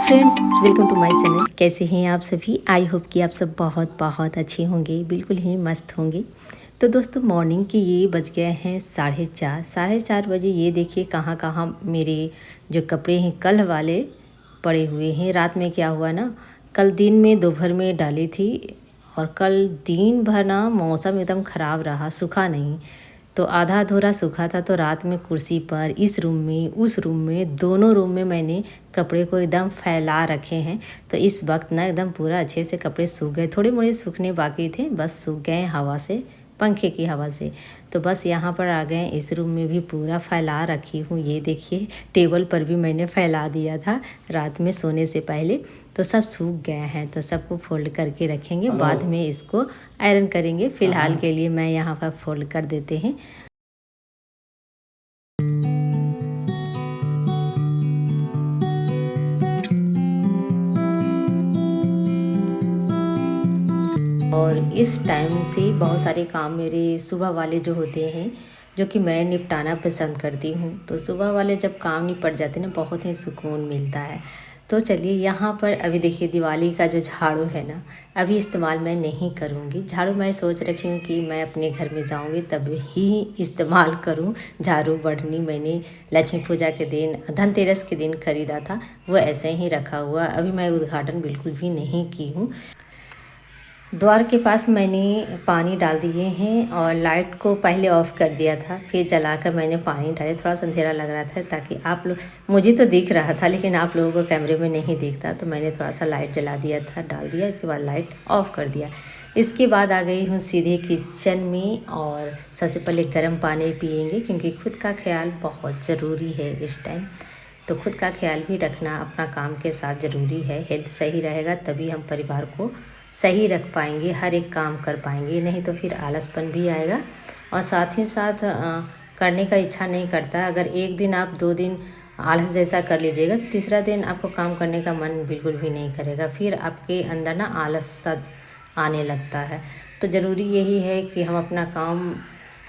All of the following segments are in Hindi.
Friends, welcome to my channel. कैसे हैं आप सभी? आई होप कि आप सब बहुत बहुत अच्छे होंगे, बिल्कुल ही मस्त होंगे। तो दोस्तों, मॉर्निंग के ये बज गए हैं 4:30। 4:30 बजे ये देखिए कहाँ कहाँ मेरे जो कपड़े हैं कल वाले पड़े हुए हैं। रात में क्या हुआ ना, कल दिन में दोपहर में डाली थी और कल दिन भर ना मौसम एकदम ख़राब रहा, सूखा नहीं। तो आधा अधूरा सूखा था, तो रात में कुर्सी पर, इस रूम में, उस रूम में, दोनों रूम में मैंने कपड़े को एकदम फैला रखे हैं। तो इस वक्त ना एकदम पूरा अच्छे से कपड़े सूख गए। थोड़े मोड़े सूखने बाकी थे, बस सूख गए हवा से, पंखे की हवा से। तो बस यहाँ पर आ गए। इस रूम में भी पूरा फैला रखी हूँ। ये देखिए, टेबल पर भी मैंने फैला दिया था रात में सोने से पहले। तो सब सूख गए हैं, तो सबको फोल्ड करके रखेंगे, बाद में इसको आयरन करेंगे। फ़िलहाल के लिए मैं यहाँ पर फोल्ड कर देते हैं। और इस टाइम से बहुत सारे काम मेरे सुबह वाले जो होते हैं, जो कि मैं निपटाना पसंद करती हूँ। तो सुबह वाले जब काम निपट जाते हैं ना, बहुत ही सुकून मिलता है। तो चलिए, यहाँ पर अभी देखिए दिवाली का जो झाड़ू है ना, अभी इस्तेमाल मैं नहीं करूँगी। झाड़ू मैं सोच रखी हूँ कि मैं अपने घर में जाऊँगी तब ही इस्तेमाल करूँ। झाड़ू बढ़नी मैंने लक्ष्मी पूजा के दिन, धनतेरस के दिन ख़रीदा था, वो ऐसे ही रखा हुआ। अभी मैं उद्घाटन बिल्कुल भी नहीं की हूँ। द्वार के पास मैंने पानी डाल दिए हैं और लाइट को पहले ऑफ़ कर दिया था, फिर जलाकर मैंने पानी डाले। थोड़ा सा अंधेरा लग रहा था ताकि आप लोग, मुझे तो दिख रहा था लेकिन आप लोगों को कैमरे में नहीं दिखता, तो मैंने थोड़ा सा लाइट जला दिया था, डाल दिया। इसके बाद लाइट ऑफ़ कर दिया। इसके बाद आ गई हूँ सीधे किचन में और सबसे पहले गर्म पानी पिएंगे, क्योंकि खुद का ख्याल बहुत ज़रूरी है इस टाइम। तो खुद का ख्याल भी रखना अपना काम के साथ ज़रूरी है। हेल्थ सही रहेगा तभी हम परिवार को सही रख पाएंगे, हर एक काम कर पाएंगे, नहीं तो फिर आलसपन भी आएगा और साथ ही साथ करने का इच्छा नहीं करता। अगर एक दिन आप 2 दिन आलस जैसा कर लीजिएगा, तो तीसरा दिन आपको काम करने का मन बिल्कुल भी नहीं करेगा, फिर आपके अंदर ना आलस सा आने लगता है। तो ज़रूरी यही है कि हम अपना काम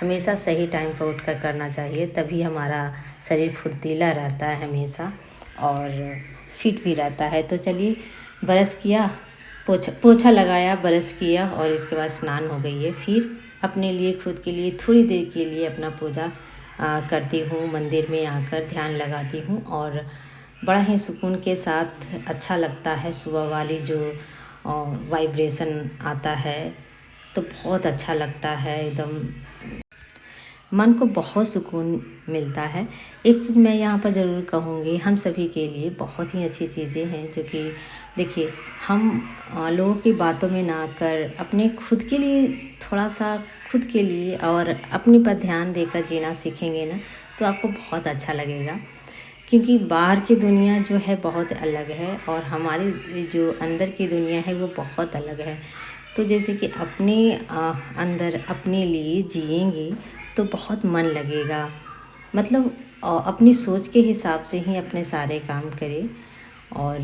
हमेशा सही टाइम पर उठ कर करना चाहिए, तभी हमारा शरीर फुर्तीला रहता है हमेशा और फिट भी रहता है। तो चलिए, ब्रश किया, पोछा लगाया, ब्रश किया और इसके बाद स्नान हो गई है। फिर अपने लिए, खुद के लिए थोड़ी देर के लिए अपना पूजा करती हूँ। मंदिर में आकर ध्यान लगाती हूँ और बड़ा ही सुकून के साथ अच्छा लगता है। सुबह वाली जो वाइब्रेशन आता है तो बहुत अच्छा लगता है, एकदम मन को बहुत सुकून मिलता है। एक चीज़ मैं यहाँ पर ज़रूर कहूँगी, हम सभी के लिए बहुत ही अच्छी चीज़ें हैं, जो कि देखिए, हम लोगों की बातों में ना आकर अपने खुद के लिए, थोड़ा सा खुद के लिए और अपने पर ध्यान देकर जीना सीखेंगे ना, तो आपको बहुत अच्छा लगेगा। क्योंकि बाहर की दुनिया जो है बहुत अलग है और हमारी जो अंदर की दुनिया है वो बहुत अलग है। तो जैसे कि अपने अंदर अपने लिए जिएंगे तो बहुत मन लगेगा। मतलब अपनी सोच के हिसाब से ही अपने सारे काम करें और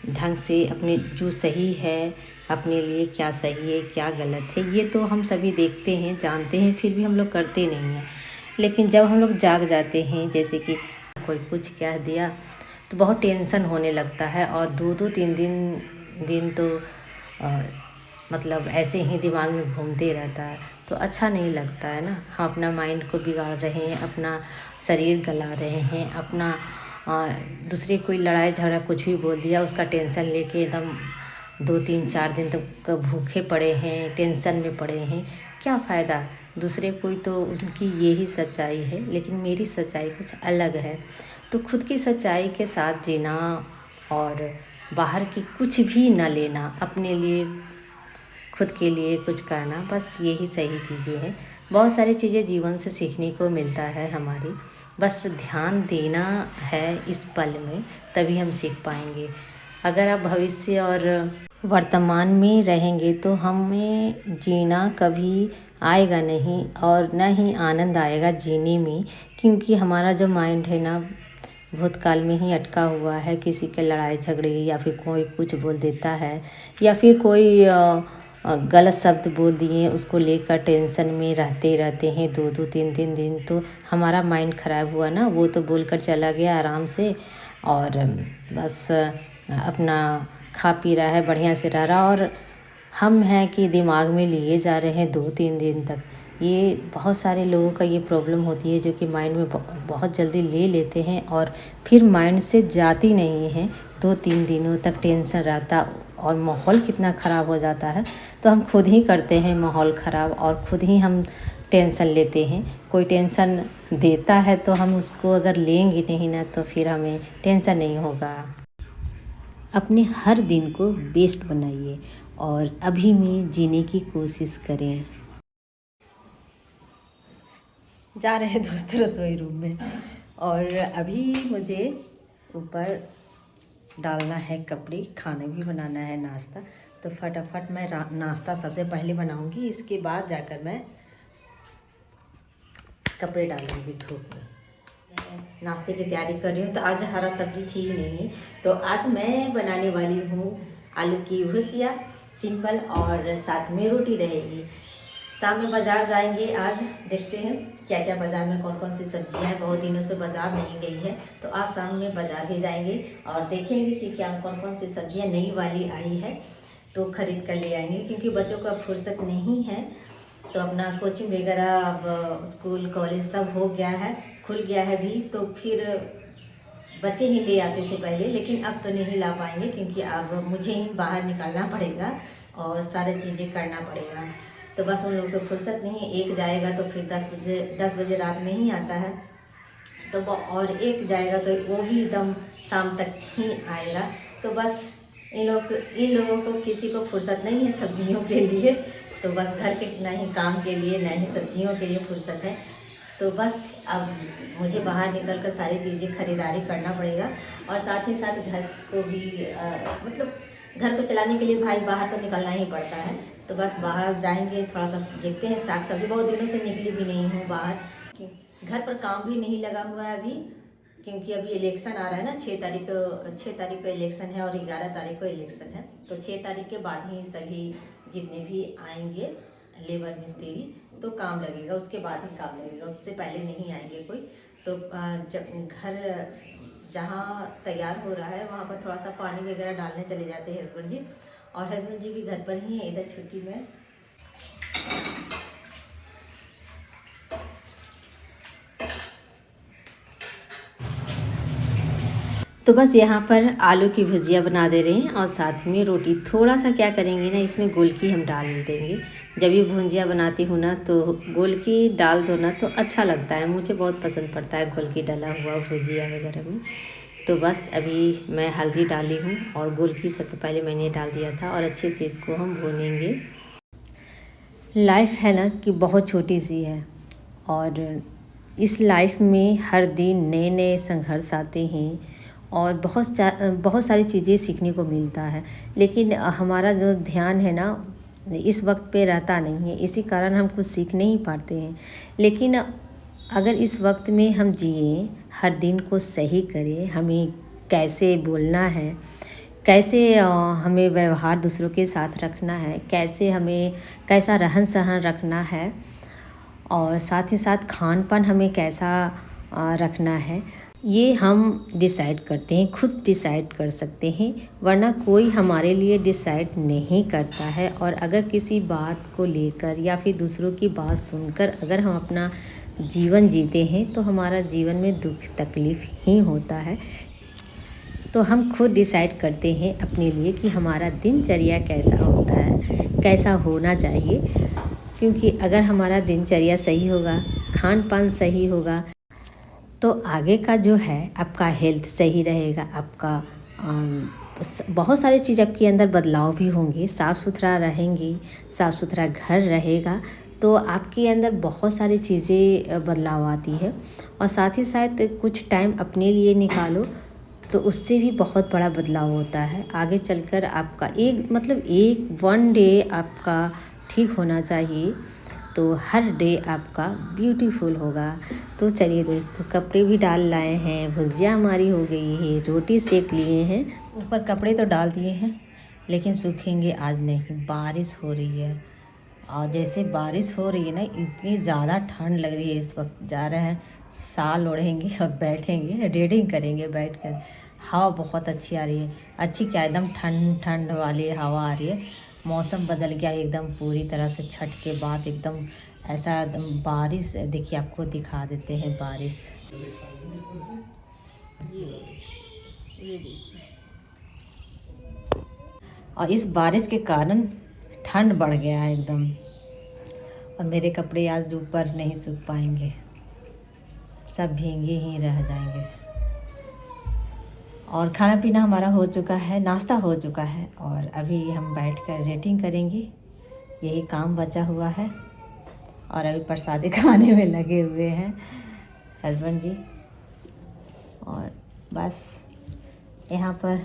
ढंग से अपने जो सही है, अपने लिए क्या सही है क्या गलत है, ये तो हम सभी देखते हैं, जानते हैं, फिर भी हम लोग करते नहीं हैं। लेकिन जब हम लोग जाग जाते हैं, जैसे कि कोई कुछ कह दिया, तो बहुत टेंशन होने लगता है और 2-2 3 दिन तो अ, मतलब ऐसे ही दिमाग में घूमते रहता है। तो अच्छा नहीं लगता है ना। हम अपना माइंड को बिगाड़ रहे हैं, अपना शरीर गला रहे हैं, अपना दूसरे कोई लड़ाई झगड़ा कुछ भी बोल दिया, उसका टेंशन लेके एकदम 2-3-4 दिन तक भूखे पड़े हैं, टेंशन में पड़े हैं। क्या फ़ायदा? दूसरे कोई तो उनकी यही सच्चाई है, लेकिन मेरी सच्चाई कुछ अलग है। तो खुद की सच्चाई के साथ जीना और बाहर की कुछ भी न लेना, अपने लिए, खुद के लिए कुछ करना, बस यही सही चीज़ें हैं। बहुत सारी चीज़ें जीवन से सीखने को मिलता है हमारी, बस ध्यान देना है इस पल में, तभी हम सीख पाएंगे। अगर आप भविष्य और वर्तमान में रहेंगे तो हमें जीना कभी आएगा नहीं और न ही आनंद आएगा जीने में, क्योंकि हमारा जो माइंड है ना, भूतकाल में ही अटका हुआ है। किसी के लड़ाई झगड़े या फिर कोई कुछ बोल देता है या फिर कोई गलत शब्द बोल दिए, उसको लेकर टेंशन में रहते रहते हैं 2-2 3-3 दिन। तो हमारा माइंड ख़राब हुआ ना, वो तो बोलकर चला गया आराम से और बस अपना खा पी रहा है, बढ़िया से रह रहा, और हम हैं कि दिमाग में लिए जा रहे हैं 2-3 दिन तक। ये बहुत सारे लोगों का ये प्रॉब्लम होती है, जो कि माइंड में बहुत जल्दी ले लेते हैं और फिर माइंड से जाती नहीं है। 2-3 दिनों तक टेंशन रहता और माहौल कितना ख़राब हो जाता है। तो हम खुद ही करते हैं माहौल ख़राब, और खुद ही हम टेंशन लेते हैं। कोई टेंशन देता है तो हम उसको अगर लेंगे नहीं ना, तो फिर हमें टेंशन नहीं होगा। अपने हर दिन को बेस्ट बनाइए और अभी में जीने की कोशिश करें। जा रहे हैं दोस्तों रसोई रूम में, और अभी मुझे ऊपर डालना है कपड़े, खाना भी बनाना है, नाश्ता। तो फटाफट मैं नाश्ता सबसे पहले बनाऊंगी, इसके बाद जाकर मैं कपड़े डालूंगी धूप में। मैं नाश्ते की तैयारी कर रही हूँ। तो आज हरा सब्जी थी ही नहीं, तो आज मैं बनाने वाली हूँ आलू की भुजिया, सिंपल, और साथ में रोटी रहेगी। शाम में बाज़ार जाएंगे, आज देखते हैं क्या क्या बाज़ार में कौन कौन सी सब्जियां हैं। बहुत दिनों से बाज़ार नहीं गई है, तो आज शाम में बाज़ार भी जाएंगे और देखेंगे कि क्या कौन कौन सी सब्जियां नई वाली आई है, तो ख़रीद कर ले आएंगे। क्योंकि बच्चों का फुर्सत नहीं है, तो अपना कोचिंग वगैरह, अब स्कूल कॉलेज सब हो गया है, खुल गया है भी, तो फिर बच्चे ही ले आते थे पहले, लेकिन अब तो नहीं ला पाएंगे, क्योंकि अब मुझे ही बाहर निकालना पड़ेगा और सारी चीज़ें करना पड़ेगा। तो बस उन लोगों को फुर्सत नहीं है। एक जाएगा तो फिर 10 बजे रात में ही आता है, तो और एक जाएगा तो वो भी एकदम शाम तक ही आएगा। तो बस इन लोगों को किसी को फुर्सत नहीं है सब्जियों के लिए, तो बस घर के ना ही काम के लिए, ना ही सब्जियों के लिए फुर्सत है। तो बस अब मुझे बाहर निकल कर सारी चीज़ें खरीदारी करना पड़ेगा, और साथ ही साथ घर को भी मतलब घर को चलाने के लिए भाई बाहर तो निकलना ही पड़ता है। तो बस बाहर जाएंगे, थोड़ा सा देखते हैं साग सब्जी, बहुत दिनों से निकली भी नहीं हूँ बाहर। घर पर काम भी नहीं लगा हुआ है अभी, क्योंकि अभी इलेक्शन आ रहा है ना। 6 तारीख को इलेक्शन है और 11 तारीख को इलेक्शन है। तो 6 तारीख के बाद ही सभी जितने भी आएंगे लेबर मिस्त्री, तो काम लगेगा, उसके बाद ही काम लगेगा, उससे पहले नहीं आएंगे कोई। तो जब घर जहाँ तैयार हो रहा है वहाँ पर थोड़ा सा पानी वगैरह डालने चले जाते हैं हस्बैंड जी, और हस्बैंड जी भी घर पर ही हैं इधर छुट्टी में। तो बस यहाँ पर आलू की भुजिया बना दे रहे हैं, और साथ में रोटी। थोड़ा सा क्या करेंगे ना, इसमें गोलकी हम डाल देंगे। जब ये भुजिया बनाती हूँ ना, तो गोलकी डाल दो ना तो अच्छा लगता है, मुझे बहुत पसंद पड़ता है गोलकी डाला हुआ भुजिया वगैरह में। तो बस अभी मैं हल्दी डाली हूँ, और गोलकी सबसे पहले मैंने डाल दिया था, और अच्छे से इसको हम भूनेंगे। लाइफ है ना कि बहुत छोटी सी है, और इस लाइफ में हर दिन नए नए संघर्ष आते हैं, और बहुत सारी चीज़ें सीखने को मिलता है। लेकिन हमारा जो ध्यान है ना, इस वक्त पे रहता नहीं है, इसी कारण हम कुछ सीख नहीं पाते हैं। लेकिन अगर इस वक्त में हम जिए, हर दिन को सही करें, हमें कैसे बोलना है, कैसे हमें व्यवहार दूसरों के साथ रखना है, कैसे हमें कैसा रहन सहन रखना है, और साथ ही साथ खान पान हमें कैसा रखना है, ये हम डिसाइड करते हैं, खुद डिसाइड कर सकते हैं, वरना कोई हमारे लिए डिसाइड नहीं करता है। और अगर किसी बात को लेकर या फिर दूसरों की बात सुनकर अगर हम अपना जीवन जीते हैं, तो हमारा जीवन में दुख तकलीफ़ ही होता है। तो हम खुद डिसाइड करते हैं अपने लिए कि हमारा दिनचर्या कैसा होता है, कैसा होना चाहिए। क्योंकि अगर हमारा दिनचर्या सही होगा, खान पान सही होगा, तो आगे का जो है आपका हेल्थ सही रहेगा, आपका बहुत सारी चीज़ आपके अंदर बदलाव भी होंगे। साफ़ सुथरा रहेंगी, साफ़ सुथरा घर रहेगा, तो आपके अंदर बहुत सारी चीज़ें बदलाव आती है। और साथ ही साथ कुछ टाइम अपने लिए निकालो, तो उससे भी बहुत बड़ा बदलाव होता है। आगे चलकर आपका एक 1 डे आपका ठीक होना चाहिए, तो हर डे आपका ब्यूटीफुल होगा। तो चलिए दोस्तों, कपड़े भी डाल लाए हैं, भुजिया हमारी हो गई है, रोटी सेक लिए हैं, ऊपर कपड़े तो डाल दिए हैं, लेकिन सूखेंगे आज नहीं, बारिश हो रही है। और जैसे बारिश हो रही है ना, इतनी ज़्यादा ठंड लग रही है इस वक्त। जा रहे हैं शाल ओढ़ेंगे और बैठेंगे, रीडिंग करेंगे बैठ कर। हवा बहुत अच्छी आ रही है। अच्छी क्या, एकदम ठंड ठंड वाली हवा आ रही है। मौसम बदल गया है एकदम पूरी तरह से। छठ के बाद एकदम ऐसा एकदम बारिश, देखिए आपको दिखा देते हैं बारिश। ये देखिए, और इस बारिश के कारण ठंड बढ़ गया है एकदम। और मेरे कपड़े आज ऊपर नहीं सूख पाएंगे, सब भींगे ही रह जाएंगे। और खाना पीना हमारा हो चुका है, नाश्ता हो चुका है, और अभी हम बैठकर रेटिंग करेंगे। यही काम बचा हुआ है। और अभी प्रसादी खाने में लगे हुए हैं हस्बैंड जी। और बस यहाँ पर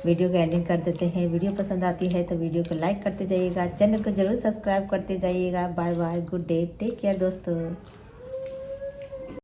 वीडियो को एंडिंग कर देते हैं। वीडियो पसंद आती है तो वीडियो को लाइक करते जाइएगा, चैनल को ज़रूर सब्सक्राइब करते जाइएगा। Bye bye, good day, take care दोस्तों।